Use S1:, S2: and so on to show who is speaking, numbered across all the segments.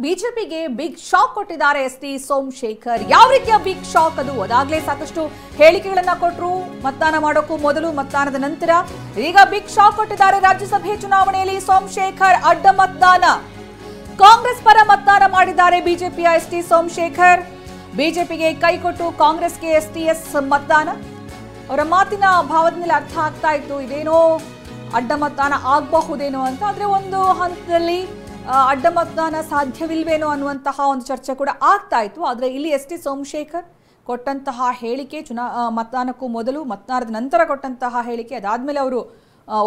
S1: ಬಿಜೆಪಿಗೆ big shock ಕೊಟ್ಟಿದ್ದಾರೆ ST Somashekar. ಯಾವ ರೀತಿಯ ಬಿಗ್ ಶಾಕ್ ಅದು? ಅದಾಗಲೇ ಸಾಕಷ್ಟು ಹೇಳಿಕೆಗಳನ್ನ ಕೊಟ್ಟರು, ಮತದಾನ ಮಾಡೋಕ್ಕೂ ಮೊದಲು, ಮತದಾನದ ನಂತರ. ಈಗ ಬಿಗ್ ಶಾಕ್ ಕೊಟ್ಟಿದ್ದಾರೆ. ರಾಜ್ಯಸಭೆ ಚುನಾವಣೆಯಲ್ಲಿ ಸೋಮಶೇಖರ್ ಅಡ್ಡ ಮತದಾನ, ಕಾಂಗ್ರೆಸ್ ಪರ ಮತದಾನ ಮಾಡಿದ್ದಾರೆ ಬಿಜೆಪಿಯ ಎಸ್ಟಿ ಸೋಮಶೇಖರ್. ಬಿಜೆಪಿಗೆ ಕೈಕೊಟ್ಟು ಕಾಂಗ್ರೆಸ್ಗೆ ಎಸ್ಟಿಎಸ್ ಮತದಾನ. ಅವರ ಮಾತಿನ ಭಾವದಿಂದ ಅರ್ಥ ಆಗ್ತಾ ಇತ್ತು, ಇದೇನೋ ಅಡ್ಡ ಮತದಾನ ಆಗಬಹುದೇನೋ ಅಂತ. ಆದ್ರೆ ಒಂದು ಹಂತದಲ್ಲಿ ಅಡ್ಡ ಮತದಾನ ಸಾಧ್ಯವಿಲ್ವೇನೋ ಅನ್ನುವಂತಹ ಒಂದು ಚರ್ಚೆ ಕೂಡ ಆಗ್ತಾ ಇತ್ತು. ಆದರೆ ಇಲ್ಲಿ ಎಸ್ಟಿ ಸೋಮಶೇಖರ್ ಕೊಟ್ಟಂತಹ ಹೇಳಿಕೆ, ಮತದಾನಕ್ಕೂ ಮೊದಲು ಮತದಾನದ ನಂತರ ಕೊಟ್ಟಂತಹ ಹೇಳಿಕೆ, ಅದಾದ್ಮೇಲೆ ಅವರು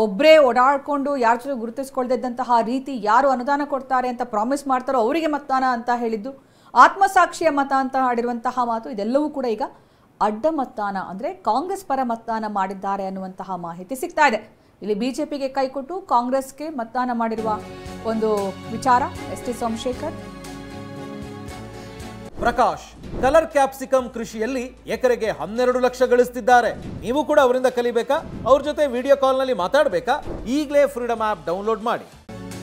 S1: ಒಬ್ಬರೇ ಓಡಾಡ್ಕೊಂಡು ಯಾರ ಜೊತೆ ಗುರುತಿಸ್ಕೊಳ್ದಿದ್ದಂತಹ ರೀತಿ, ಯಾರು ಅನುದಾನ ಕೊಡ್ತಾರೆ ಅಂತ ಪ್ರಾಮಿಸ್ ಮಾಡ್ತಾರೋ ಅವರಿಗೆ ಮತದಾನ ಅಂತ ಹೇಳಿದ್ದು, ಆತ್ಮಸಾಕ್ಷಿಯ ಮತ ಅಂತ ಆಡಿರುವಂತಹ ಮಾತು, ಇದೆಲ್ಲವೂ ಕೂಡ ಈಗ ಅಡ್ಡ ಮತದಾನ ಅಂದರೆ ಕಾಂಗ್ರೆಸ್ ಪರ ಮತದಾನ ಮಾಡಿದ್ದಾರೆ ಅನ್ನುವಂತಹ ಮಾಹಿತಿ ಸಿಗ್ತಾ ಇದೆ. ಇಲ್ಲಿ ಬಿಜೆಪಿಗೆ ಕೈಕೊಟ್ಟು ಕಾಂಗ್ರೆಸ್ಗೆ ಮತದಾನ ಮಾಡಿರುವ ಒಂದು ವಿಚಾರ ST Somashekar.
S2: Prakash colour capsicum ಕೃಷಿಯಲ್ಲಿ ಎಕರೆಗೆ 12 ಲಕ್ಷ ಗಳಿಸ್ತಿದ್ದಾರೆ. ನೀವು ಕೂಡ ಅವರಿಂದ ಕಲಿಬೇಕಾ? ಅವ್ರ ಜೊತೆ ವಿಡಿಯೋ ಕಾಲ್ ನಲ್ಲಿ ಮಾತಾಡಬೇಕಾ? ಈಗಲೇ ಫ್ರೀಡಮ್ ಆಪ್ ಡೌನ್ಲೋಡ್ ಮಾಡಿ.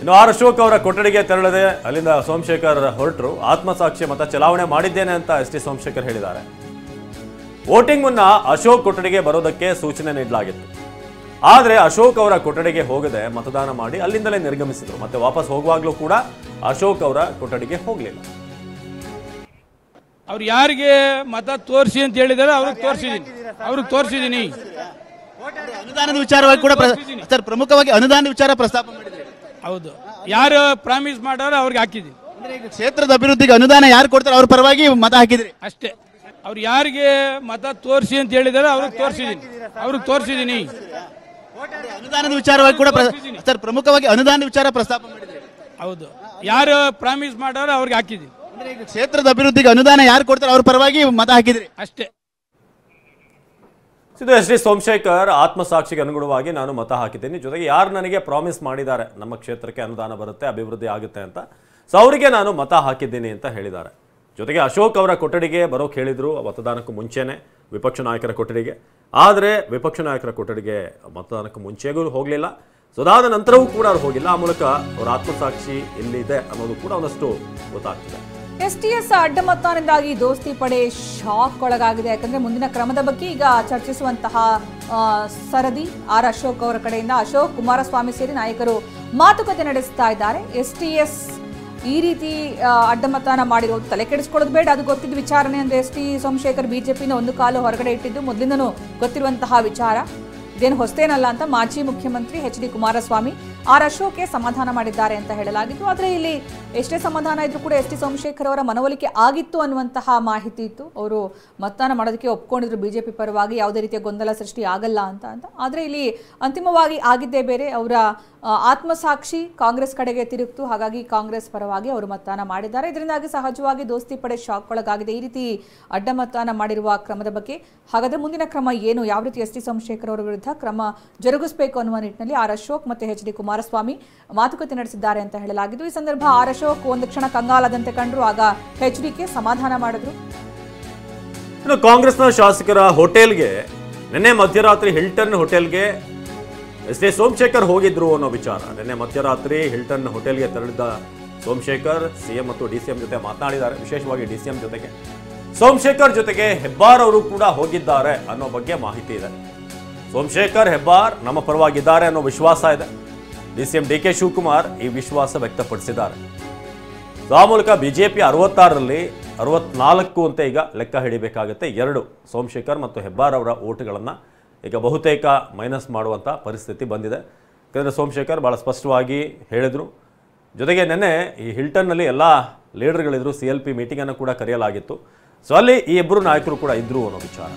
S3: ಇನ್ನು ಆರ್ ಅಶೋಕ್ ಅವರ ಕೊಠಡಿಗೆ ತೆರಳದೆ ಅಲ್ಲಿಂದ ಸೋಮಶೇಖರ್ ಹೊರಟರು. ಆತ್ಮಸಾಕ್ಷಿ ಮತ ಚಲಾವಣೆ ಮಾಡಿದ್ದೇನೆ ಅಂತ ಎಸ್ ಟಿ ಸೋಮಶೇಖರ್ ಹೇಳಿದ್ದಾರೆ. ವೋಟಿಂಗ್ ಮುನ್ನ ಅಶೋಕ್ ಕೊಠಡಿಗೆ ಬರೋದಕ್ಕೆ ಸೂಚನೆ ನೀಡಲಾಗಿತ್ತು. ಆದರೆ ಅಶೋಕ್ ಅವರ ಕೊಠಡಿಗೆ ಹೋಗದೆ ಮತದಾನ ಮಾಡಿ ಅಲ್ಲಿಂದಲೇ ನಿರ್ಗಮಿಸಿದರು. ಮತ್ತೆ ವಾಪಸ್ ಹೋಗುವಾಗಲೂ ಕೂಡ ಅಶೋಕ್ ಅವರ ಕೊಠಡಿಗೆ ಹೋಗಲಿಲ್ಲ.
S4: ಅವ್ರು ಯಾರಿಗೆ ಮತ ತೋರಿಸಿ ಅಂತ ಹೇಳಿದಾರೆ ಅವ್ರಿಗೆ ತೋರಿಸಿದೀನಿ.
S5: ಅನುದಾನದ ವಿಚಾರವಾಗಿ ಕೂಡ ಸರ್ ಪ್ರಮುಖವಾಗಿ ಅನುದಾನದ ವಿಚಾರ ಪ್ರಸ್ತಾಪ ಮಾಡಿದ್ರೆ.
S4: ಹೌದು, ಯಾರು ಪ್ರಾಮಿಸ್ ಮಾಡಾರೋ ಅವ್ರಿಗೆ ಹಾಕಿದೀನಿ.
S5: ಕ್ಷೇತ್ರದ ಅಭಿವೃದ್ಧಿಗೆ ಅನುದಾನ ಯಾರು ಕೊಡ್ತಾರೆ ಅವ್ರ ಪರವಾಗಿ ಮತ ಹಾಕಿದ್ರಿ
S4: ಅಷ್ಟೇ. ಅವ್ರು ಯಾರಿಗೆ ಮತ ತೋರಿಸಿ ಅಂತ ಹೇಳಿದಾರೆ ಅವ್ರಿಗೆ ತೋರಿಸಿದೀನಿ.
S5: ಅನುದಾನದ ವಿಚಾರವಾಗಿ ಕೂಡ ಸರ್ ಪ್ರಮುಖವಾಗಿ ಅನುದಾನದ ವಿಚಾರ ಪ್ರಸ್ತಾಪ ಮಾಡಿದ್ರೆ.
S4: ಹೌದು, ಯಾರು ಪ್ರಾಮಿಸ್ ಮಾಡಾರೋ ಅವ್ರಿಗೆ ಹಾಕಿದೀನಿ.
S5: ಕ್ಷೇತ್ರದ ಅಭಿವೃದ್ಧಿಗೆ ಅನುದಾನ ಯಾರು ಕೊಡ್ತಾರೆ ಅವ್ರ ಪರವಾಗಿ ಮತ ಹಾಕಿದ್ರಿ
S4: ಅಷ್ಟೇ.
S3: ಇದು ಎಸ್ ಟಿ ಸೋಮಶೇಖರ್ ಆತ್ಮಸಾಕ್ಷಿಗೆ ಅನುಗುಣವಾಗಿ ನಾನು ಮತ ಹಾಕಿದ್ದೀನಿ. ಜೊತೆಗೆ ಯಾರು ನನಗೆ ಪ್ರಾಮಿಸ್ ಮಾಡಿದ್ದಾರೆ ನಮ್ಮ ಕ್ಷೇತ್ರಕ್ಕೆ ಅನುದಾನ ಬರುತ್ತೆ, ಅಭಿವೃದ್ಧಿ ಆಗುತ್ತೆ ಅಂತ, ಸೊ ಅವರಿಗೆ ನಾನು ಮತ ಹಾಕಿದ್ದೀನಿ ಅಂತ ಹೇಳಿದ್ದಾರೆ. ಜೊತೆಗೆ ಅಶೋಕ್ ಅವರ ಕೊಠಡಿಗೆ ಬರೋಕೆ ಹೇಳಿದ್ರು ಮತದಾನಕ್ಕೂ ಮುಂಚೆನೆ, ವಿಪಕ್ಷ ನಾಯಕರ ಕೊಠಡಿಗೆ. ಆದರೆ ವಿಪಕ್ಷ ನಾಯಕರ ಕೊಠಡಿಗೆ ಮತದಾನಕ್ಕೂ ಮುಂಚೆಗೂ ಹೋಗಲಿಲ್ಲ. ಸೊ ಅದಾದ ನಂತರವೂ ಕೂಡ ಅವ್ರು ಹೋಗಿಲ್ಲ. ಆ ಮೂಲಕ ಅವರ ಆತ್ಮಸಾಕ್ಷಿ ಎಲ್ಲಿದೆ ಅನ್ನೋದು ಕೂಡ ಒಂದಷ್ಟು ಗೊತ್ತಾಗ್ತದೆ.
S1: ಎಸ್ಟಿಎಸ್ ಅಡ್ಡ ಮತದಾನದಿಂದಾಗಿ ದೋಸ್ತಿ ಪಡೆ ಶಾಕ್ ಒಳಗಾಗಿದೆ. ಯಾಕಂದ್ರೆ ಮುಂದಿನ ಕ್ರಮದ ಬಗ್ಗೆ ಈಗ ಚರ್ಚಿಸುವಂತಹ ಸರದಿ ಆರ್ ಅಶೋಕ್ ಅವರ ಕಡೆಯಿಂದ ಅಶೋಕ್, ಕುಮಾರಸ್ವಾಮಿ ಸೇರಿ ನಾಯಕರು ಮಾತುಕತೆ ನಡೆಸ್ತಾ ಇದ್ದಾರೆ. ಎಸ್ಟಿಎಸ್ ಈ ರೀತಿ ಅಡ್ಡ ಮತದಾನ ಮಾಡಿರೋದು ತಲೆ ಕೆಡಿಸ್ಕೊಳ್ಳೋದು ಬೇಡ, ಅದು ಗೊತ್ತಿದ್ದ ವಿಚಾರಣೆ ಅಂದ್ರೆ ಎಸ್ ಟಿ ಸೋಮಶೇಖರ್ ಬಿಜೆಪಿನ ಒಂದು ಕಾಲು ಹೊರಗಡೆ ಇಟ್ಟಿದ್ದು ಮೊದಲಿಂದನೂ ಗೊತ್ತಿರುವಂತಹ ವಿಚಾರ, ಇದೇನು ಹೊಸತೇನಲ್ಲ ಅಂತ ಮಾಜಿ ಮುಖ್ಯಮಂತ್ರಿ ಎಚ್ ಡಿ ಕುಮಾರಸ್ವಾಮಿ ಆರ್ ಅಶೋಕ್ಗೆ ಸಮಾಧಾನ ಮಾಡಿದ್ದಾರೆ ಅಂತ ಹೇಳಲಾಗಿತ್ತು. ಆದರೆ ಇಲ್ಲಿ ಎಷ್ಟೇ ಸಮಾಧಾನ ಇದ್ರೂ ಕೂಡ ಎಸ್ ಟಿ ಸೋಮಶೇಖರ್ ಅವರ ಮನವೊಲಿಕೆ ಆಗಿತ್ತು ಅನ್ನುವಂತಹ ಮಾಹಿತಿ ಇತ್ತು. ಅವರು ಮತದಾನ ಮಾಡೋದಕ್ಕೆ ಒಪ್ಕೊಂಡಿದ್ರು ಬಿಜೆಪಿ ಪರವಾಗಿ, ಯಾವುದೇ ರೀತಿಯ ಗೊಂದಲ ಸೃಷ್ಟಿ ಆಗಲ್ಲ ಅಂತ. ಆದರೆ ಇಲ್ಲಿ ಅಂತಿಮವಾಗಿ ಆಗಿದ್ದೇ ಬೇರೆ. ಅವರ ಆತ್ಮಸಾಕ್ಷಿ ಕಾಂಗ್ರೆಸ್ ಕಡೆಗೆ ತಿರುಗಿತು. ಹಾಗಾಗಿ ಕಾಂಗ್ರೆಸ್ ಪರವಾಗಿ ಅವರು ಮತದಾನ ಮಾಡಿದ್ದಾರೆ. ಇದರಿಂದಾಗಿ ಸಹಜವಾಗಿ ದೋಸ್ತಿ ಪಡೆ ಶಾಕ್ ಒಳಗಾಗಿದೆ. ಈ ರೀತಿ ಅಡ್ಡ ಮತದಾನ ಮಾಡಿರುವ ಕ್ರಮದ ಬಗ್ಗೆ ಹಾಗಾದ್ರೆ ಮುಂದಿನ ಕ್ರಮ ಏನು, ಯಾವ ರೀತಿ ಎಸ್ ಟಿ ಸೋಮಶೇಖರ್ ಅವರ ವಿರುದ್ಧ ಕ್ರಮ ಜರುಗಿಸಬೇಕು ಅನ್ನುವ ನಿಟ್ಟಿನಲ್ಲಿ ಆರ್ ಅಶೋಕ್ ಮತ್ತು ಎಚ್ ಡಿ ಕುಮಾರಸ್ವಾಮಿ ಮಾತುಕತೆ ನಡೆಸಿದ್ದಾರೆ ಅಂತ ಹೇಳಲಾಗಿದ್ದು. ಈ ಸಂದರ್ಭ ಆರ್ ಅಶೋಕ್ ಒಂದು ಕ್ಷಣ ಕಂಗಾಲದಂತೆ ಕಂಡ್ರು. ಆಗ ಎಚ್ ಡಿಗೆ ಸಮಾಧಾನ ಮಾಡಿದ್ರು.
S3: ಇನ್ನು ಕಾಂಗ್ರೆಸ್ನ ಶಾಸಕರ ಹೋಟೆಲ್ಗೆ ನಿನ್ನೆ ಮಧ್ಯರಾತ್ರಿ ಹಿಲ್ಟನ್ ಹೋಟೆಲ್ಗೆ ಎಸ್ ಟಿ ಸೋಮಶೇಖರ್ ಹೋಗಿದ್ರು ಅನ್ನೋ ವಿಚಾರ. ನಿನ್ನೆ ಮಧ್ಯರಾತ್ರಿ ಹಿಲ್ಟನ್ ಹೋಟೆಲ್ಗೆ ತೆರಳಿದ ಸೋಮಶೇಖರ್ ಸಿಎಂ ಮತ್ತು ಡಿಸಿಎಂ ಜೊತೆ ಮಾತನಾಡಿದ್ದಾರೆ. ವಿಶೇಷವಾಗಿ ಡಿಸಿಎಂ ಜೊತೆಗೆ ಸೋಮಶೇಖರ್ ಜೊತೆಗೆ ಹೆಬ್ಬಾರ್ ಅವರು ಕೂಡ ಹೋಗಿದ್ದಾರೆ ಅನ್ನೋ ಬಗ್ಗೆ ಮಾಹಿತಿ ಇದೆ. ಸೋಮಶೇಖರ್, ಹೆಬ್ಬಾರ್ ನಮ್ಮ ಪರವಾಗಿದ್ದಾರೆ ಅನ್ನೋ ವಿಶ್ವಾಸ ಇದೆ. ಡಿಸಿಎಂ ಡಿ ಕೆ ಶಿವಕುಮಾರ್ ಈ ವಿಶ್ವಾಸ ವ್ಯಕ್ತಪಡಿಸಿದ್ದಾರೆ. ಆ ಮೂಲಕ ಬಿಜೆಪಿ 66ರಲ್ಲಿ 64 ಅಂತ ಈಗ ಲೆಕ್ಕ ಹಿಡಿಬೇಕಾಗುತ್ತೆ. 2 ಸೋಮಶೇಖರ್ ಮತ್ತು ಹೆಬ್ಬಾರ್ ಅವರ ಓಟುಗಳನ್ನು ಈಗ ಬಹುತೇಕ ಮೈನಸ್ ಮಾಡುವಂಥ ಪರಿಸ್ಥಿತಿ ಬಂದಿದೆ. ಯಾಕಂದರೆ ಸೋಮಶೇಖರ್ ಭಾಳ ಸ್ಪಷ್ಟವಾಗಿ ಹೇಳಿದರು. ಜೊತೆಗೆ ನಿನ್ನೆ ಈ ಹಿಲ್ಟನ್ನಲ್ಲಿ ಎಲ್ಲ ಲೀಡರ್ಗಳಿದ್ರು, CLP ಮೀಟಿಂಗನ್ನು ಕೂಡ ಕರೆಯಲಾಗಿತ್ತು. ಸೊ ಅಲ್ಲಿ ಈ ಇಬ್ಬರು ನಾಯಕರು ಕೂಡ ಇದ್ದರು ಅನ್ನೋ ವಿಚಾರ.